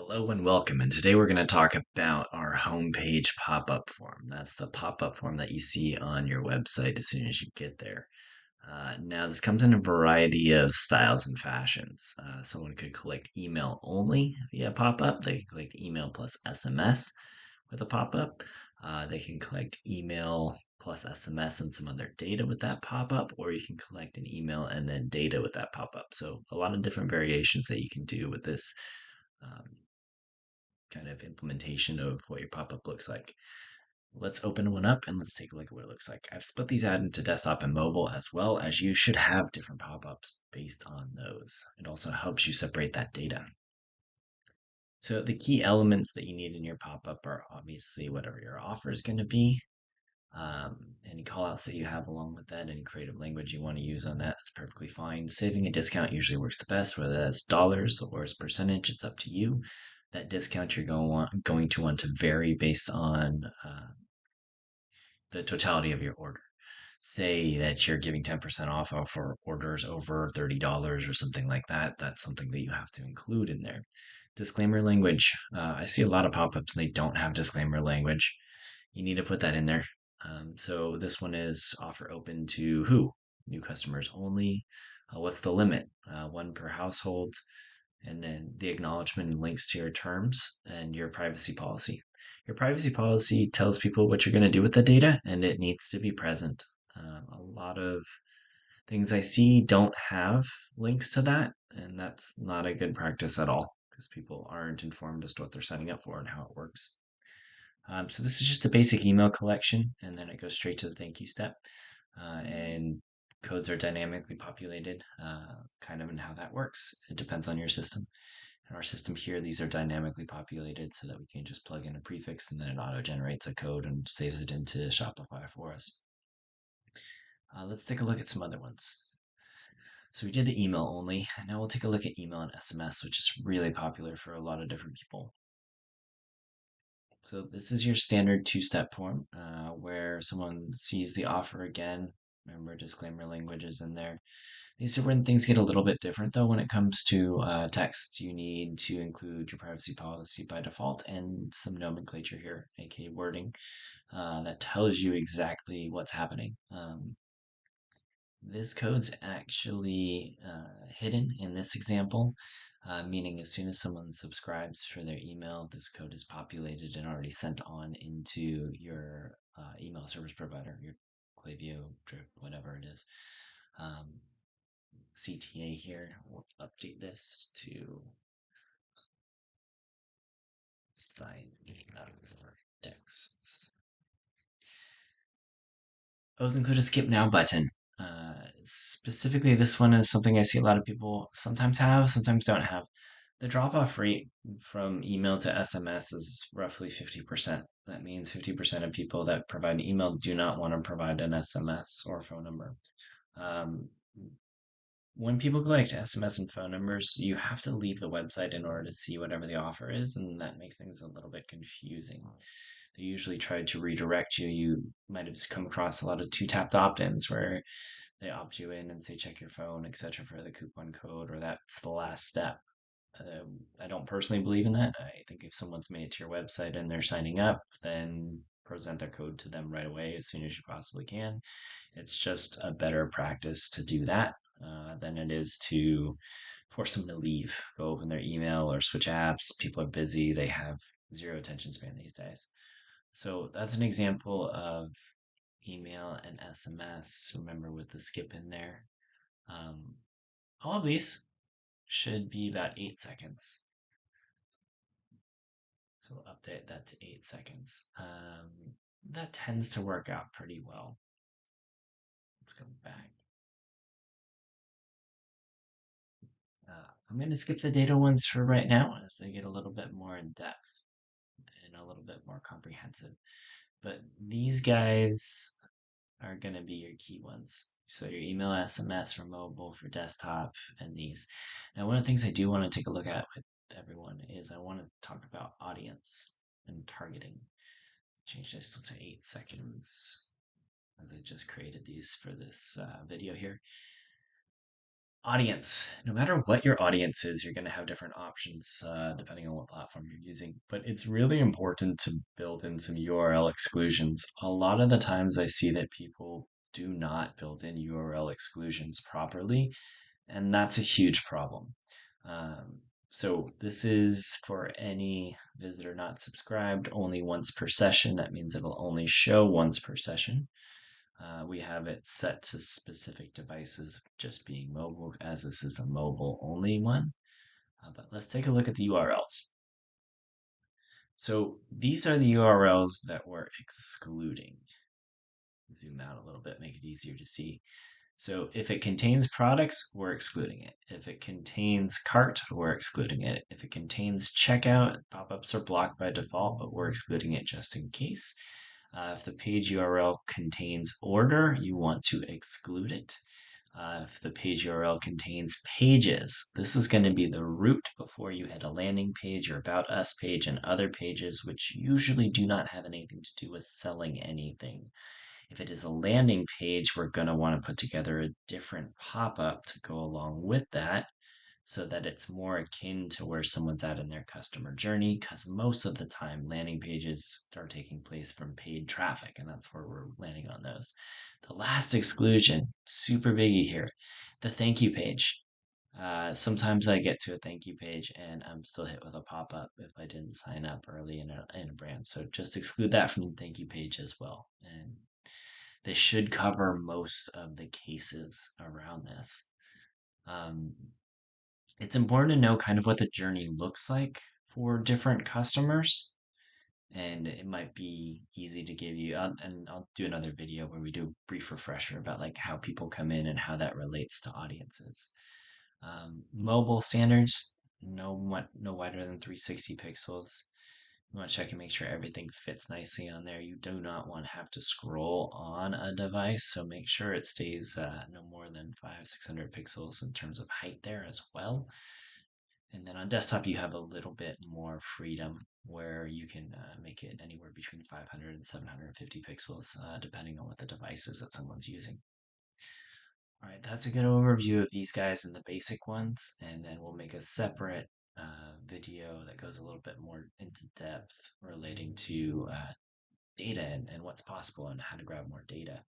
Hello and welcome. And today we're going to talk about our homepage pop-up form. That's the pop-up form that you see on your website as soon as you get there. Now, this comes in a variety of styles and fashions. Someone could click email only via pop-up. They can click email plus SMS with a pop-up. They can collect email plus SMS and some other data with that pop-up, or you can collect an email and then data with that pop-up. So a lot of different variations that you can do with this um, kind of implementation of what your pop-up looks like. Let's open one up and let's take a look at what it looks like. I've split these out into desktop and mobile as well, as you should have different pop-ups based on those. It also helps you separate that data. So the key elements that you need in your pop-up are obviously whatever your offer is going to be, any callouts that you have along with that, any creative language you want to use on that, that's perfectly fine. Saving a discount usually works the best, whether that's dollars or as percentage, it's up to you. That discount you're going to want to vary based on the totality of your order. Say that you're giving 10% off for orders over $30 or something like that. That's something that you have to include in there. Disclaimer language. I see a lot of pop ups and they don't have disclaimer language. You need to put that in there. So this one is offer open to who? New customers only. What's the limit? One per household. And then the acknowledgement and links to your terms and your privacy policy. Your privacy policy tells people what you're going to do with the data, and it needs to be present. A lot of things I see don't have links to that, and that's not a good practice at all because people aren't informed as to what they're signing up for and how it works. So this is just a basic email collection, and then it goes straight to the thank you step. And codes are dynamically populated, kind of in how that works. It depends on your system. In our system here, these are dynamically populated so that we can just plug in a prefix and then it auto generates a code and saves it into Shopify for us. Let's take a look at some other ones. So we did the email only. Now we'll take a look at email and SMS, which is really popular for a lot of different people. So this is your standard two-step form where someone sees the offer again. Remember, disclaimer language is in there. These are when things get a little bit different, though, when it comes to text. You need to include your privacy policy by default and some nomenclature here, aka wording, that tells you exactly what's happening. This code's actually hidden in this example, meaning as soon as someone subscribes for their email, this code is populated and already sent on into your email service provider, your Klaviyo, Drip, whatever it is. CTA here. We'll update this to sign up for texts. Those include a skip now button. Specifically, this one is something I see a lot of people sometimes have, sometimes don't have. The drop off rate from email to SMS is roughly 50%. That means 50% of people that provide an email do not want to provide an SMS or phone number. Um, when people collect SMS and phone numbers, you have to leave the website in order to see whatever the offer is, and that makes things a little bit confusing. They usually try to redirect you. You might have come across a lot of two-tapped opt-ins where they opt you in and say check your phone, etc., for the coupon code, or that's the last step. I don't personally believe in that. I think if someone's made it to your website and they're signing up, then present their code to them right away as soon as you possibly can. It's just a better practice to do that than it is to force them to leave, go open their email or switch apps. People are busy, they have zero attention span these days. So that's an example of email and SMS. Remember with the skip in there. All of these should be about 8 seconds. So we'll update that to 8 seconds. That tends to work out pretty well. Let's go back. I'm going to skip the data ones for right now as they get a little bit more in depth and a little bit more comprehensive. But these guys are going to be your key ones. So your email, SMS for mobile, for desktop, and these. Now, one of the things I do want to take a look at with everyone is I want to talk about audience and targeting. Change this to 8 seconds as I just created these for this video here. Audience. No matter what your audience is, you're going to have different options depending on what platform you're using. But it's really important to build in some URL exclusions. A lot of the times I see that people do not build in URL exclusions properly, and that's a huge problem. So this is for any visitor not subscribed, only once per session. That means it'll only show once per session. We have it set to specific devices, just being mobile, as this is a mobile only one. But let's take a look at the URLs. So these are the URLs that we're excluding. Zoom out a little bit, make it easier to see. So if it contains products, we're excluding it. If it contains cart, we're excluding it. If it contains checkout, pop-ups are blocked by default, but we're excluding it just in case. If the page URL contains order, you want to exclude it. If the page URL contains pages, this is going to be the root before you hit a landing page or about us page and other pages, which usually do not have anything to do with selling anything. If it is a landing page, we're going to want to put together a different pop-up to go along with that so that it's more akin to where someone's at in their customer journey, because most of the time landing pages are taking place from paid traffic, and that's where we're landing on those. The last exclusion, super biggie here, the thank you page. Sometimes I get to a thank you page and I'm still hit with a pop-up if I didn't sign up early in a brand. So just exclude that from the thank you page as well. And this should cover most of the cases around this. Um, it's important to know kind of what the journey looks like for different customers. And it might be easy to give you, and I'll do another video where we do a brief refresher about like how people come in and how that relates to audiences. Mobile standards, no wider than 360 pixels. You want to check and make sure everything fits nicely on there. You do not want to have to scroll on a device, so make sure it stays no more than 600 pixels in terms of height there as well. And then on desktop, you have a little bit more freedom where you can make it anywhere between 500 and 750 pixels, depending on what the device is that someone's using. All right, that's a good overview of these guys and the basic ones, and then we'll make a separate video that goes a little bit more into depth relating to data and what's possible and how to grab more data.